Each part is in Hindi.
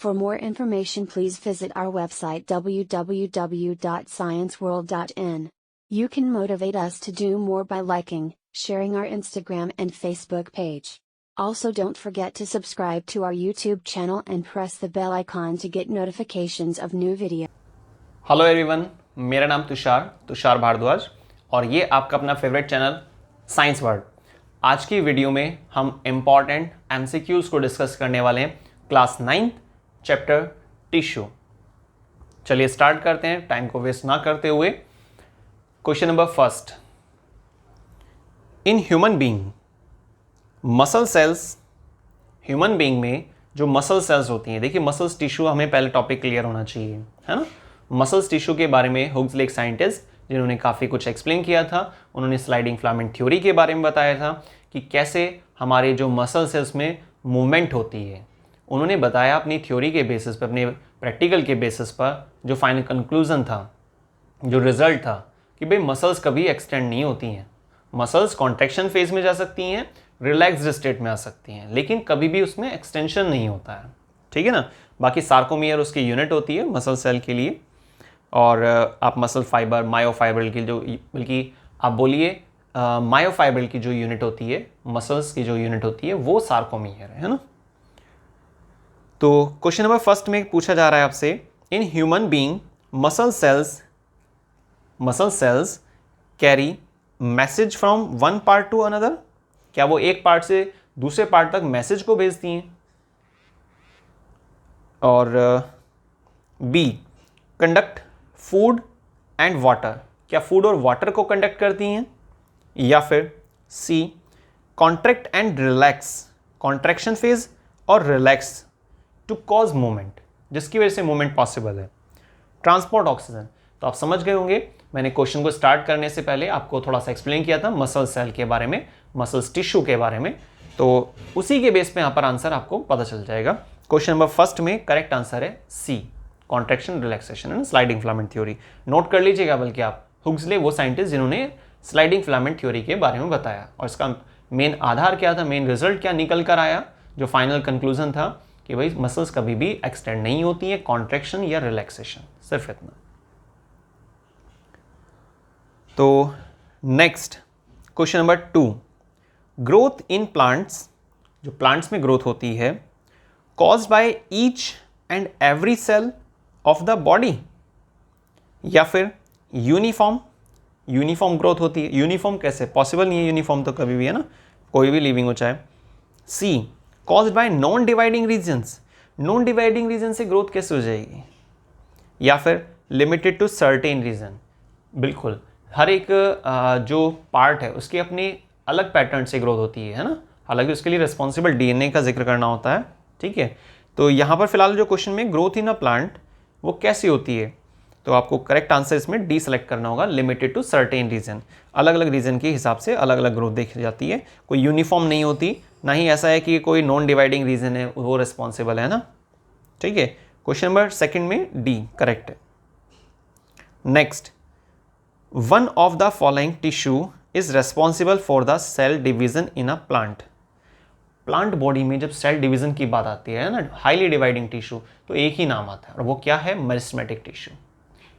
For more information, please visit our website www.scienceworld.in. You can motivate us to do more by liking, sharing our Instagram and Facebook page. Also, don't forget to subscribe to our YouTube channel and press the bell icon to get notifications of new videos. Hello everyone, मेरा नाम तुषार भारद्वाज और ये आपका अपना फेवरेट चैनल साइंस वर्ल्ड। आज की वीडियो में हम इम्पॉर्टेंट एमसीक्यूज को डिस्कस करने वाले हैं क्लास 9 चैप्टर टिश्यू। चलिए स्टार्ट करते हैं टाइम को वेस्ट ना करते हुए। Question number first, in human being muscle cells, human being में जो मसल सेल्स होती हैं, देखिए मसल्स टिश्यू हमें पहले टॉपिक क्लियर होना चाहिए, है ना। मसल्स टिश्यू के बारे में हुग्सले एक साइंटिस्ट जिन्होंने काफ़ी कुछ एक्सप्लेन किया था, उन्होंने स्लाइडिंग फिलामेंट थ्योरी के बारे में बताया था कि कैसे हमारे जो मसल सेल्स में मूवमेंट होती है। उन्होंने बताया अपनी थ्योरी के बेसिस पर, अपने प्रैक्टिकल के बेसिस पर, जो फाइनल कंक्लूजन था, जो रिजल्ट था कि भाई मसल्स कभी एक्सटेंड नहीं होती हैं। मसल्स कॉन्ट्रैक्शन फेज में जा सकती हैं, रिलैक्स्ड स्टेट में आ सकती हैं, लेकिन कभी भी उसमें एक्सटेंशन नहीं होता है, ठीक है ना। बाकी सार्कोमियर उसकी यूनिट होती है मसल सेल के लिए, और आप मसल फाइबर, मायोफाइबर की जो, बल्कि आप बोलिए मायोफाइबर की जो यूनिट होती है, मसल्स की जो यूनिट होती है, वो सार्कोमियर है ना। तो क्वेश्चन नंबर फर्स्ट में पूछा जा रहा है आपसे, in human being muscle cells carry message from one part two another. क्या वो एक पार्ट से दूसरे पार्ट तक मैसेज को भेजती हैं? और B, conduct food and water, क्या फूड और वाटर को कंडक्ट करती हैं? या फिर C, contract and relax, contraction phase और रिलैक्स टू कॉज मूवमेंट, जिसकी वजह से मूवमेंट पॉसिबल है। ट्रांसपोर्ट ऑक्सीजन, तो आप समझ गए होंगे, मैंने क्वेश्चन को स्टार्ट करने से पहले आपको थोड़ा सा एक्सप्लेन किया था मसल सेल के बारे में, मसल्स टिश्यू के बारे में, तो उसी के बेस पे यहाँ पर आंसर आपको पता चल जाएगा। क्वेश्चन नंबर फर्स्ट में करेक्ट आंसर है C, contraction relaxation and sliding filament theory. Note कर लीजिएगा, बल्कि आप हुग्सले वो साइंटिस्ट जिन्होंने स्लाइडिंग फिलामेंट थ्योरी के बारे में बताया, और इसका मेन आधार क्या था, मेन रिजल्ट क्या निकल कर आया, जो फाइनल कंक्लूजन था कि भाई मसल्स कभी भी एक्सटेंड नहीं होती है, कॉन्ट्रैक्शन या रिलैक्सेशन, सिर्फ इतना। तो next question number 2, growth in plants, जो प्लांट्स में ग्रोथ होती है, caused by each and every cell of the body, या फिर यूनिफॉर्म ग्रोथ होती है। यूनिफॉर्म कैसे, पॉसिबल नहीं है यूनिफॉर्म तो कभी भी, है ना, कोई भी लिविंग हो चाहे। C, caused by non dividing regions, non dividing region से ग्रोथ कैसे हो जाएगी? या फिर लिमिटेड टू सर्टेन रीजन, बिल्कुल हर एक जो पार्ट है उसकी अपनी अलग पैटर्न से ग्रोथ होती है ना, हालांकि उसके लिए रिस्पॉन्सिबल डीएनए का जिक्र करना होता है, ठीक है। तो यहाँ पर फिलहाल जो क्वेश्चन में ग्रोथ इन अ प्लांट वो कैसी होती है, तो आपको करेक्ट आंसर इसमें डी सेलेक्ट करना होगा, लिमिटेड टू सर्टेन रीजन। अलग अलग रीजन के हिसाब से अलग अलग ग्रोथ देखी जाती है, कोई यूनिफॉर्म नहीं होती, ना ही ऐसा है कि कोई नॉन डिवाइडिंग रीजन है वो रिस्पॉन्सिबल है ना, ठीक है। क्वेश्चन नंबर सेकंड में डी करेक्ट है। Next, one of the following tissue is responsible for the cell division in a plant. Plant body में जब सेल डिवीजन की बात आती है ना, हाईली डिवाइडिंग टिश्यू, तो एक ही नाम आता है, और वो क्या है? Meristematic tissue.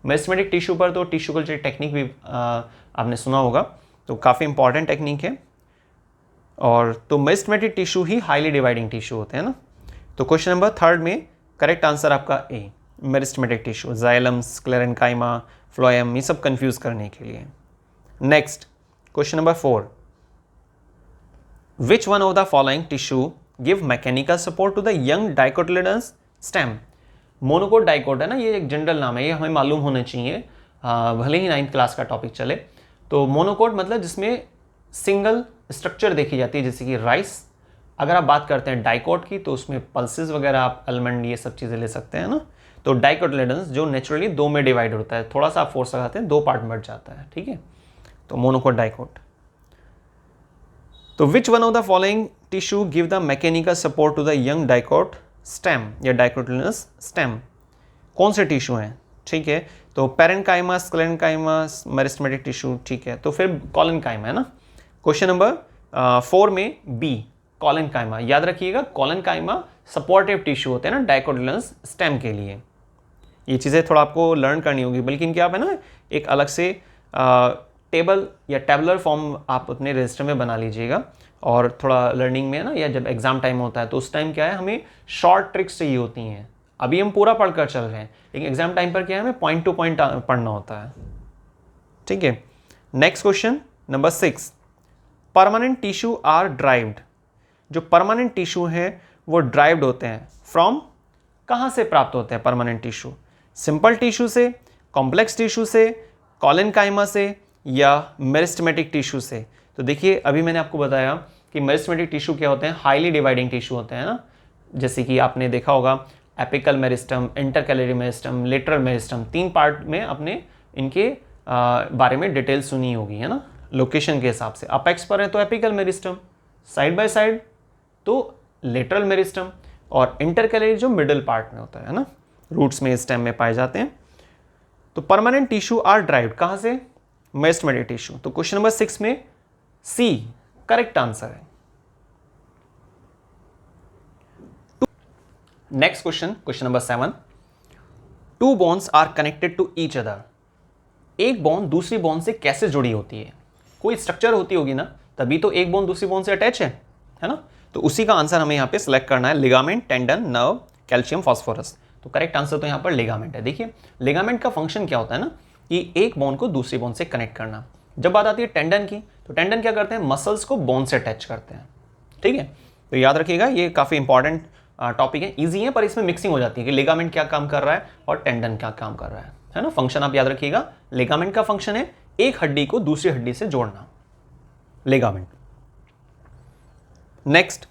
मेरिस्टेमेटिक टिश्यू पर तो टिश्यू कल्चर टेक्निक भी आपने सुना होगा, तो काफ़ी इंपॉर्टेंट टेक्निक है, और तो मेरिस्टेमेटिक टिश्यू ही हाईली डिवाइडिंग टिश्यू होते हैं ना। तो क्वेश्चन नंबर थर्ड में करेक्ट आंसर आपका A, meristematic tissue, xylem, sclerenchyma, phloem, ये सब कंफ्यूज करने के लिए। Next question number 4, which one of the following tissue give mechanical support to the young dicotyledons stem. Monocot dicot है ना, ये एक जनरल नाम है, ये हमें मालूम होना चाहिए, भले ही 9th क्लास का टॉपिक चले। तो मोनोकोट मतलब जिसमें सिंगल स्ट्रक्चर देखी जाती है, जैसे कि राइस। अगर आप बात करते हैं डाइकोट की, तो उसमें पल्सेस वगैरह, आप आलमंड, ये सब चीज़ें ले सकते हैं ना। तो डाइकोटिलेडन्स जो नेचुरली 2 में डिवाइड होता है, थोड़ा सा आप फोर्स लगाते हैं 2 पार्ट में बट जाता है, ठीक है। तो मोनोकोट डाइकोट। तो which one of the following tissue give the mechanical support to the young dicot stem या डाइकोटिलेडन्स स्टेम? कौन से टिश्यू हैं, ठीक है। तो पैरेन्काइमा, स्क्लेरेन्काइमा, मेरिस्टेमेटिक टिश्यू, ठीक है। तो फिर कॉलेनकाइमा है ना। क्वेश्चन नंबर 4 में बी, कॉलेनकाइमा। याद रखिएगा, कॉलेनकाइमा सपोर्टिव टिश्यू होते हैं ना डाइकोटिलेडोनस स्टेम के लिए। ये चीज़ें थोड़ा आपको लर्न करनी होगी, बल्कि इनके आप है ना एक अलग से टेबल या टेबलर फॉर्म आप अपने रजिस्टर में बना लीजिएगा। और थोड़ा लर्निंग में ना, या जब एग्जाम टाइम होता है तो उस टाइम क्या है, हमें शॉर्ट ट्रिक्स चाहिए होती हैं। अभी हम पूरा पढ़कर चल रहे हैं, लेकिन एग्जाम टाइम पर क्या है, हमें पॉइंट टू पॉइंट पढ़ना होता है। ठीक है, next question number 6, permanent tissue are derived. जो परमानेंट टिश्यू है वो ड्राइव्ड होते हैं फ्रॉम, कहाँ से प्राप्त होते हैं परमानेंट टिश्यू? सिंपल टिश्यू से, कॉम्प्लेक्स टिश्यू से, कॉलेनकाइमा से, या मेरिस्टेमेटिक टिश्यू से? तो देखिए अभी मैंने आपको बताया कि मेरिस्टेमेटिक टिश्यू क्या होते हैं, हाईली डिवाइडिंग टिश्यू होते हैं ना, जैसे कि आपने देखा होगा apical meristem, intercalary meristem, lateral meristem, 3 part में अपने इनके बारे में डिटेल सुनी होगी, है ना, लोकेशन के हिसाब से। अपेक्स पर है तो apical meristem, side by side तो लेटरल मेरिस्टम, और इंटरकैलरी जो मिडिल पार्ट में होता है ना, रूट्स में, स्टेम में पाए जाते हैं। तो परमानेंट टिश्यू आर ड्राइव्ड कहाँ से? Meristematic tissue. तो क्वेश्चन नंबर 6 में सी करेक्ट आंसर है। Next question, question number 7, 2 bones are connected to each other. एक बोन दूसरी बोन से कैसे जुड़ी होती है? कोई स्ट्रक्चर होती होगी ना, तभी तो एक बोन दूसरी बोन से अटैच है ना। तो उसी का आंसर हमें यहाँ पे सिलेक्ट करना है, ligament, tendon, nerve, calcium, phosphorus. तो करेक्ट आंसर तो यहाँ पर लिगामेंट है। देखिए लिगामेंट का फंक्शन क्या होता है ना, कि एक बोन को दूसरी बोन से कनेक्ट करना। जब बात आती है टेंडन की, तो टेंडन क्या करते हैं, मसल्स को बोन से अटैच करते हैं। ठीक है, तो याद रखिएगा ये काफ़ी इंपॉर्टेंट टॉपिक है, ईजी है, पर इसमें मिक्सिंग हो जाती है कि लिगामेंट क्या काम कर रहा है और टेंडन क्या काम कर रहा है ना। फंक्शन आप याद रखिएगा, लिगामेंट का फंक्शन है एक हड्डी को दूसरी हड्डी से जोड़ना, ligament. Next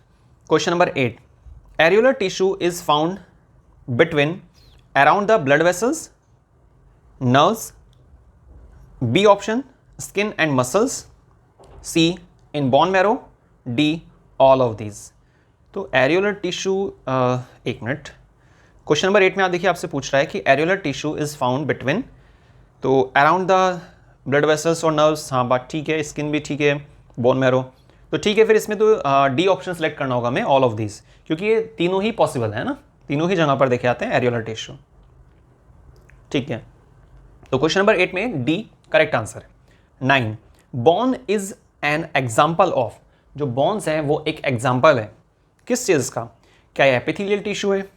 question number 8, areolar tissue is found between around the blood vessels, nerves, B option skin and muscles, C in bone marrow, D all of these. तो एरियोलर टिश्यू, एक मिनट, क्वेश्चन नंबर 8 में आप देखिए आपसे पूछ रहा है कि areolar tissue is found between, तो अराउंड द ब्लड वेसल्स और नर्व्स, हाँ बात ठीक है, स्किन भी ठीक है, बोन मैरो तो ठीक है। फिर इसमें तो डी ऑप्शन सेलेक्ट करना होगा हमें, ऑल ऑफ दीज, क्योंकि ये तीनों ही पॉसिबल है ना, तीनों ही जगह पर देखे आते हैं एरियोलर टिश्यू। ठीक है, तो क्वेश्चन नंबर 8 में डी करेक्ट आंसर है। 9, bone is an example of. जो बोन्स हैं वो एक एग्जाम्पल है किस चीज़ का? क्या ये एपिथेलियल टिश्यू है,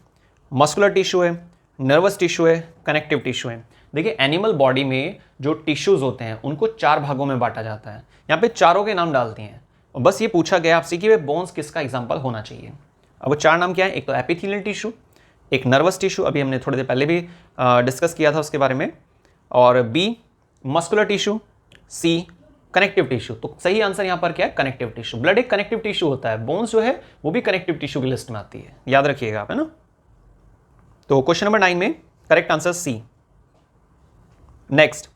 मस्कुलर टिश्यू है, नर्वस टिश्यू है, कनेक्टिव टिश्यू है? देखिए एनिमल बॉडी में जो टिश्यूज होते हैं उनको 4 भागों में बांटा जाता है। यहाँ पे चारों के नाम डालते हैं और बस ये पूछा गया आपसे कि वे बोन्स किसका एग्जाम्पल होना चाहिए। अब वो 4 नाम क्या है? एक तो एपिथेलियल टिश्यू, एक नर्वस टिश्यू, अभी हमने थोड़ी देर पहले भी डिस्कस किया था उसके बारे में, और बी मस्कुलर टिश्यू, सी कनेक्टिव टिश्यू। तो सही आंसर यहाँ पर क्या है? Connective tissue. ब्लड एक कनेक्टिव टिश्यू होता है, बोन्स जो है वो भी कनेक्टिव टिश्यू की लिस्ट में आती है, याद रखिएगा आप, है ना। तो क्वेश्चन नंबर 9 में correct answer C. Next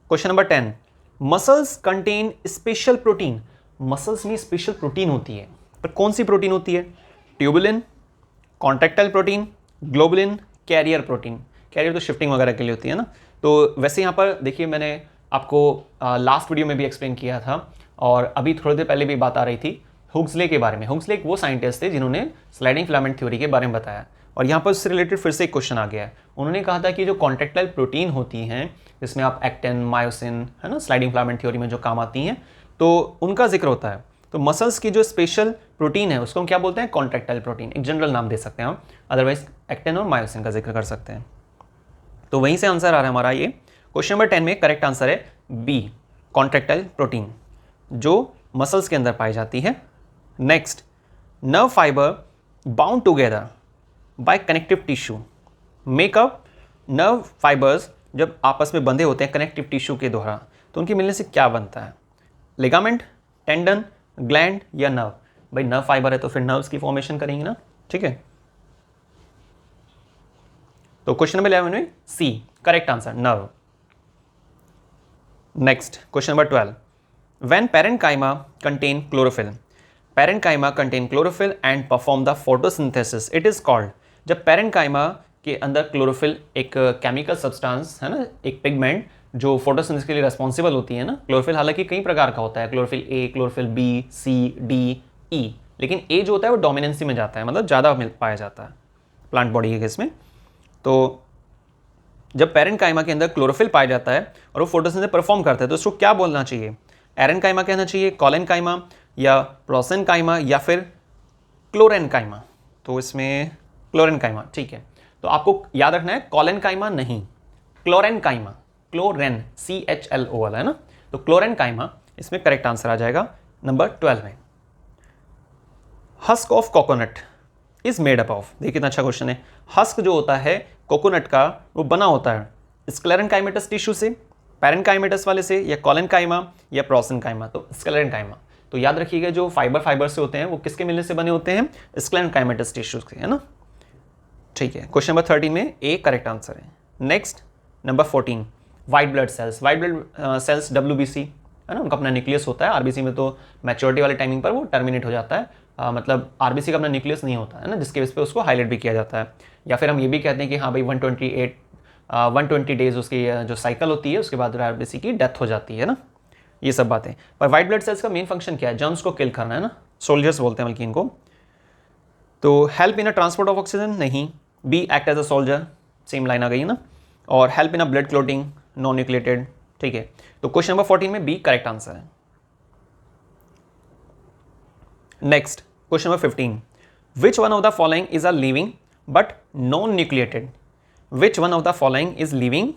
question number 10, muscles contain special protein. Muscles में स्पेशल प्रोटीन होती है, पर कौन सी प्रोटीन होती है? Tubulin, contractile protein, globulin, carrier protein. Carrier तो शिफ्टिंग वगैरह के लिए होती है ना। तो वैसे यहाँ पर देखिए मैंने आपको लास्ट वीडियो में भी एक्सप्लेन किया था, और अभी थोड़ी देर पहले भी बात आ रही थी हुक्सले के बारे में। हुक्सले एक वो साइंटिस्ट थे जिन्होंने स्लाइडिंग फिलामेंट थ्योरी के बारे में बताया, और यहाँ पर उससे रिलेटेड फिर से एक क्वेश्चन आ गया है। उन्होंने कहा था कि जो कॉन्ट्रैक्टाइल प्रोटीन होती हैं, जिसमें आप एक्टिन, मायोसिन, है ना, स्लाइडिंग फिलामेंट थ्योरी में जो काम आती हैं, तो उनका जिक्र होता है। तो मसल्स की जो स्पेशल प्रोटीन है उसको हम क्या बोलते हैं? Contractile protein. एक जनरल नाम दे सकते हैं हम, अदरवाइज एक्टिन और मायोसिन का जिक्र कर सकते हैं। तो वहीं से आंसर आ रहा है हमारा ये। क्वेश्चन नंबर 10 में करेक्ट आंसर है बी, कॉन्ट्रैक्टाइल प्रोटीन, जो मसल्स के अंदर पाई जाती है। Next, nerve fibre bound together by connective tissue makeup. Nerve fibres जब आपस में बंधे होते हैं कनेक्टिव टिश्यू के द्वारा, तो उनके मिलने से क्या बनता है? लिगामेंट, टेंडन, ग्लैंड या नर्व? भाई नर्व फाइबर है तो फिर नर्व्स की फॉर्मेशन करेंगे ना, ठीक है। तो क्वेश्चन नंबर 11 में C correct answer, nerve. Next question number 12, when parenchyma contain chlorophyll. Parenchyma contain chlorophyll and perform the photosynthesis, it is called. जब पैरेन्काइमा के अंदर क्लोरोफिल एक केमिकल सब्सटेंस है ना, एक पिगमेंट जो फोटोसिंथेसिस के लिए रेस्पॉन्सिबल होती है ना। क्लोरोफिल हालांकि कई प्रकार का होता है, chlorophyll A, chlorophyll B, C, D, ई, लेकिन ए जो होता है वो डोमिनेंसी में जाता है, मतलब ज़्यादा पाया जाता है प्लांट बॉडी के केस में। तो जब पैरेन्काइमा के अंदर क्लोरोफिल पाया जाता है और वो फोटोसिंथेसिस परफॉर्म करता है तो उसको क्या बोलना चाहिए? एरेनकाइमा कहना चाहिए, कॉलेनकाइमा या प्रोसेनकाइमा या फिर क्लोरेनकाइमा? तो इसमें क्लोरेनकाइमा, ठीक है। तो आपको याद रखना है कॉलेनकाइमा नहीं, क्लोरेनकाइमा, क्लोरेन CHLO वाला है ना, तो क्लोरेनकाइमा इसमें करेक्ट आंसर आ जाएगा नंबर 12 में। Husk of coconut is made up of, देखिए कितना अच्छा क्वेश्चन है। हस्क जो होता है कोकोनट का वो बना होता है स्क्लेरेनकाइमेटस टिश्यू से, पैरेन्काइमेटस वाले से, या कॉलेनकाइमा या प्रोसेनकाइमा, तो स्क्लेरेनकाइमा। तो याद रखिएगा जो फाइबर से होते हैं वो किसके मिलने से बने होते हैं? स्क्लेरेनकाइमेटस टिश्यू से, है ना। ठीक है, क्वेश्चन नंबर 13 में ए करेक्ट आंसर है। Next number 14, white blood cells. White blood cells WBC है ना, उनका अपना न्यूक्लियस होता है। RBC में तो मैच्योरिटी वाले टाइमिंग पर वो टर्मिनेट हो जाता है, मतलब RBC का अपना न्यूक्लियस नहीं होता है ना, जिसके बेस पे उसको हाईलाइट भी किया जाता है। या फिर हम ये भी कहते हैं कि हाँ भाई 120 डेज उसकी जो साइकिल होती है उसके बाद RBC की डेथ हो जाती है ना, ये सब बातें। पर वाइट ब्लड सेल्स का मेन फंक्शन क्या है? जर्म्स को किल करना है ना, सोल्जर्स बोलते हैं बल्कि इनको। तो help in a transport of oxygen नहीं, B act as a soldier, same line आ गई है ना, और help in a blood clotting, non nucleated, ठीक है। तो क्वेश्चन नंबर 14 में बी करेक्ट आंसर है। Next question number 15, which one of the following is a living but non nucleated? Which one of the following is living,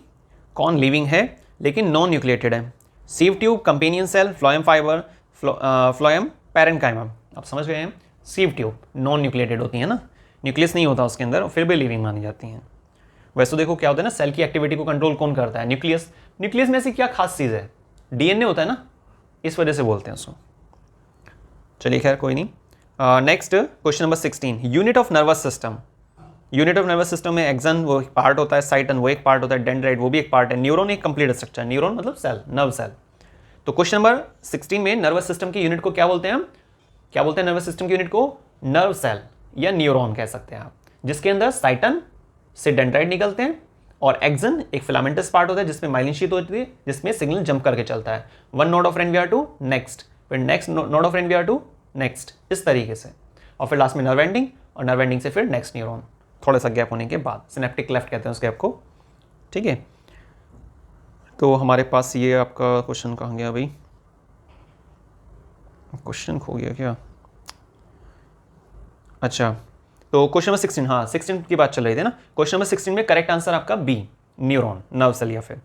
कौन लिविंग है लेकिन नॉन न्यूक्लिएटेड है? सीव tube, companion cell, phloem fibre, phloem parenchyma. आप समझ गए हैं, सीव ट्यूब नॉन न्यूक्लिएटेड होती है ना, न्यूक्लियस नहीं होता उसके अंदर, फिर भी लिविंग मानी जाती हैं। वैसे तो देखो क्या होता है ना, सेल की एक्टिविटी को कंट्रोल कौन करता है? न्यूक्लियस। न्यूक्लियस में ऐसी क्या खास चीज़ है? DNA होता है ना, इस वजह से बोलते हैं उसको। चलिए खैर कोई नहीं। Next question number 16, unit of nervous system. Unit of nervous system में एक्सन वो एक पार्ट होता है, साइटन वो एक पार्ट होता है, डेंड्राइट वो भी एक पार्ट है, न्यूरॉन एक कंप्लीट स्ट्रक्चर, न्यूरॉन मतलब सेल, नर्व सेल। तो क्वेश्चन नंबर 16 में नर्वस सिस्टम की यूनिट को क्या बोलते हैं हम? क्या बोलते हैं नर्वस सिस्टम की यूनिट को? नर्व सेल या न्यूरॉन कह सकते हैं आप, जिसके अंदर साइटन से डेंड्राइट निकलते हैं और एक्सन एक फिलामेंटस पार्ट होता है जिसमें माइलिन शीथ होती है, जिसमें सिग्नल जंप करके चलता है, one node of NVR to next, फिर next node of NVR to next, इस तरीके से, और फिर लास्ट में नर्व एंडिंग, और नर्व एंडिंग से फिर नेक्स्ट न्यूरॉन, थोड़ा सा गैप होने के बाद, सिनेप्टिक क्लेफ्ट कहते हैं उस गैप को, ठीक है। तो हमारे पास ये आपका क्वेश्चन कहाँ गया भाई? क्वेश्चन खो गया क्या? अच्छा, तो क्वेश्चन नंबर 16, हाँ 16 की बात चल रही थी ना। क्वेश्चन नंबर 16 में करेक्ट आंसर आपका बी, न्यूरॉन, नर्व सेल या फिर।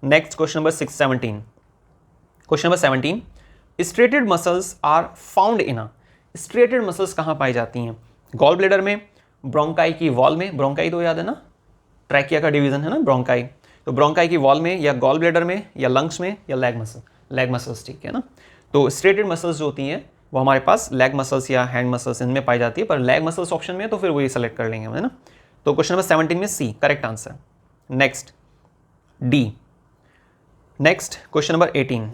Next question number 17, question number 17, striated muscles are found in a. Striated muscles कहाँ पाई जाती हैं? गॉल ब्लेडर में, ब्रोंकाई की वॉल में, ब्रोंकाई तो याद है ना, ट्रैकिया का डिवीजन है ना ब्रोंकाई, तो ब्रोंकाई की वॉल में, या गॉल ब्लेडर में, या लंग्स में, या लेग मसल्स, ठीक है ना। तो स्ट्रेटेड मसल्स जो होती हैं वो हमारे पास लेग मसल्स या हैंड मसल्स इनमें पाई जाती है, पर लेग मसल्स ऑप्शन में तो फिर वही सेलेक्ट कर लेंगे हम, है ना। तो क्वेश्चन नंबर 17 में C correct answer. Next D. Next question number 18,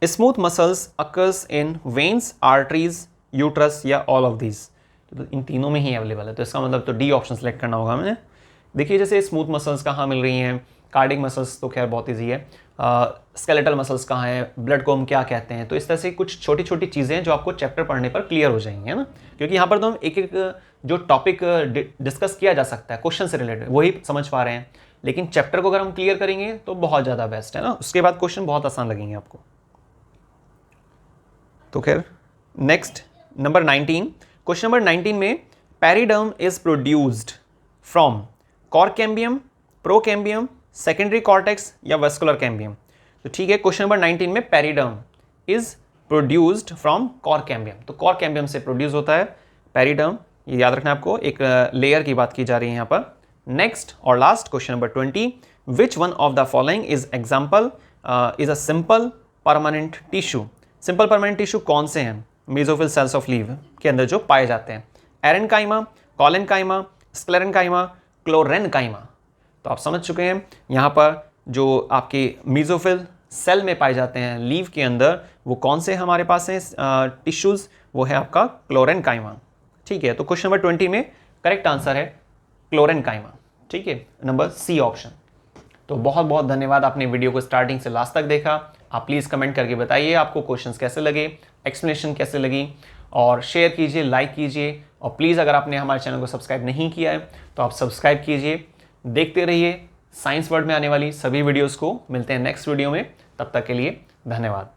smooth muscles occurs in veins, arteries, uterus या ऑल ऑफ दीज। तो इन तीनों में ही अवेलेबल है, तो इसका मतलब तो डी ऑप्शन सेलेक्ट करना होगा हमें। देखिए जैसे स्मूथ मसल्स कहाँ मिल रही हैं, कार्डिक मसल्स तो खैर बहुत ईजी है, स्केलेटल मसल्स कहाँ है, ब्लड को हम क्या कहते हैं, तो इस तरह से कुछ छोटी छोटी चीज़ें जो आपको चैप्टर पढ़ने पर क्लियर हो जाएंगी, है ना। क्योंकि यहाँ पर तो हम एक एक जो टॉपिक डिस्कस किया जा सकता है क्वेश्चन से रिलेटेड वही समझ पा रहे हैं, लेकिन चैप्टर को अगर हम क्लियर करेंगे तो बहुत ज़्यादा बेस्ट है ना, उसके बाद क्वेश्चन बहुत आसान लगेंगे आपको। तो खैर नेक्स्ट नंबर 19, क्वेश्चन नंबर 19 में periderm is produced from cork cambium, procambium, secondary cortex या वेस्कुलर कैम्बियम। तो ठीक है, क्वेश्चन नंबर 19 में periderm is produced from cork cambium, तो कॉर्क कैम्बियम से प्रोड्यूस होता है पेरिडर्म, ये याद रखना आपको, एक लेयर की बात की जा रही है यहाँ पर। नेक्स्ट और last question number 20, which one of the following is example is a simple permanent tissue. Simple permanent tissue कौन से हैं? मेसोफिल सेल्स ऑफ लीव के अंदर जो पाए जाते हैं, एरेनकाइमा, कॉलेनकाइमा, स्क्लेरेनकाइमा, क्लोरेनकाइमा। तो आप समझ चुके हैं यहाँ पर जो आपके मेसोफिल सेल में पाए जाते हैं लीव के अंदर, वो कौन से हमारे पास हैं टिश्यूज, वो है आपका क्लोरेनकाइमा, ठीक है। तो क्वेश्चन नंबर 20 में करेक्ट आंसर है क्लोरेनकाइमा, ठीक है, नंबर सी ऑप्शन। तो बहुत बहुत धन्यवाद, आपने वीडियो को स्टार्टिंग से लास्ट तक देखा। आप प्लीज़ कमेंट करके बताइए आपको क्वेश्चंस कैसे लगे, एक्सप्लेनेशन कैसे लगी, और शेयर कीजिए, लाइक कीजिए, और प्लीज़ अगर आपने हमारे चैनल को सब्सक्राइब नहीं किया है तो आप सब्सक्राइब कीजिए। देखते रहिए साइंस वर्ल्ड में आने वाली सभी वीडियोज़ को। मिलते हैं नेक्स्ट वीडियो में, तब तक के लिए धन्यवाद।